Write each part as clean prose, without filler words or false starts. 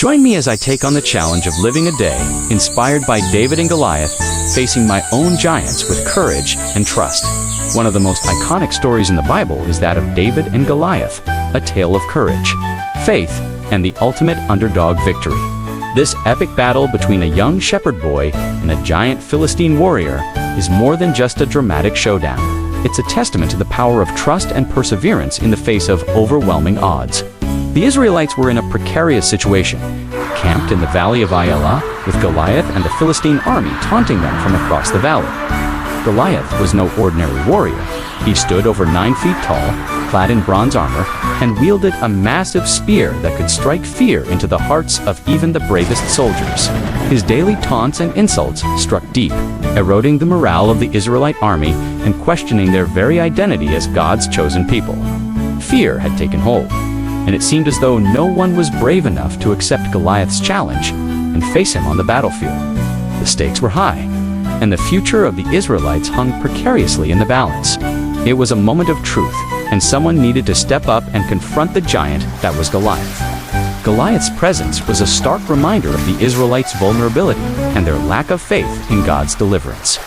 Join me as I take on the challenge of living a day inspired by David and Goliath, facing my own giants with courage and trust. One of the most iconic stories in the Bible is that of David and Goliath, a tale of courage, faith, and the ultimate underdog victory. This epic battle between a young shepherd boy and a giant Philistine warrior is more than just a dramatic showdown. It's a testament to the power of trust and perseverance in the face of overwhelming odds. The Israelites were in a precarious situation, camped in the valley of Elah, with Goliath and the Philistine army taunting them from across the valley. Goliath was no ordinary warrior. He stood over 9 feet tall, clad in bronze armor, and wielded a massive spear that could strike fear into the hearts of even the bravest soldiers. His daily taunts and insults struck deep, eroding the morale of the Israelite army and questioning their very identity as God's chosen people. Fear had taken hold, and it seemed as though no one was brave enough to accept Goliath's challenge and face him on the battlefield. The stakes were high, and the future of the Israelites hung precariously in the balance. It was a moment of truth, and someone needed to step up and confront the giant that was Goliath. Goliath's presence was a stark reminder of the Israelites' vulnerability and their lack of faith in God's deliverance.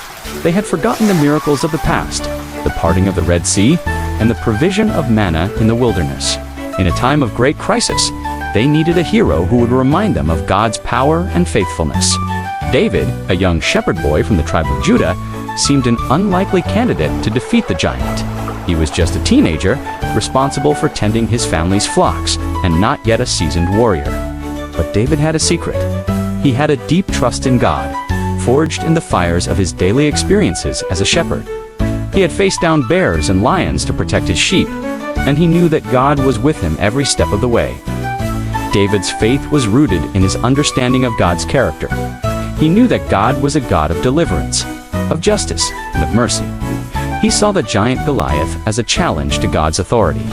They had forgotten the miracles of the past, the parting of the Red Sea, and the provision of manna in the wilderness. In a time of great crisis, they needed a hero who would remind them of God's power and faithfulness. David, a young shepherd boy from the tribe of Judah, seemed an unlikely candidate to defeat the giant. He was just a teenager, responsible for tending his family's flocks, and not yet a seasoned warrior. But David had a secret. He had a deep trust in God, forged in the fires of his daily experiences as a shepherd. He had faced down bears and lions to protect his sheep, and he knew that God was with him every step of the way. David's faith was rooted in his understanding of God's character. He knew that God was a God of deliverance, of justice, and of mercy. He saw the giant Goliath as a challenge to God's authority,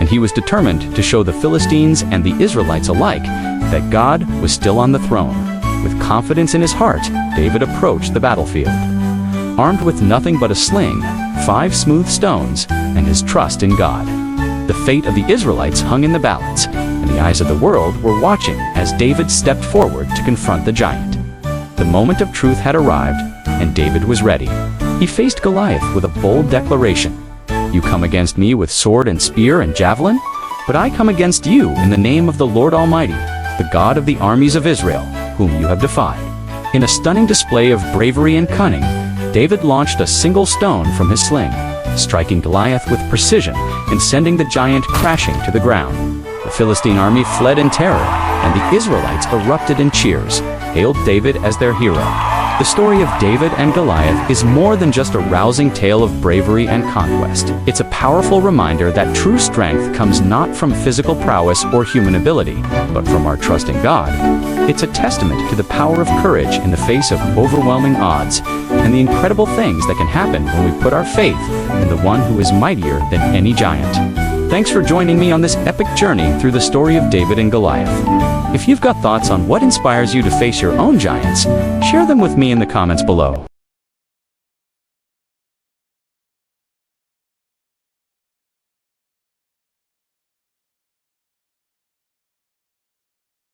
and he was determined to show the Philistines and the Israelites alike that God was still on the throne. With confidence in his heart, David approached the battlefield. Armed with nothing but a sling, 5 smooth stones, and his trust in God. The fate of the Israelites hung in the balance, and the eyes of the world were watching as David stepped forward to confront the giant. The moment of truth had arrived, and David was ready. He faced Goliath with a bold declaration. "You come against me with sword and spear and javelin, but I come against you in the name of the Lord Almighty, the God of the armies of Israel, whom you have defied." In a stunning display of bravery and cunning, David launched a single stone from his sling, striking Goliath with precision and sending the giant crashing to the ground. The Philistine army fled in terror, and the Israelites erupted in cheers, hailed David as their hero. The story of David and Goliath is more than just a rousing tale of bravery and conquest. It's a powerful reminder that true strength comes not from physical prowess or human ability, but from our trust in God. It's a testament to the power of courage in the face of overwhelming odds, and the incredible things that can happen when we put our faith in the one who is mightier than any giant. Thanks for joining me on this epic journey through the story of David and Goliath. If you've got thoughts on what inspires you to face your own giants, share them with me in the comments below.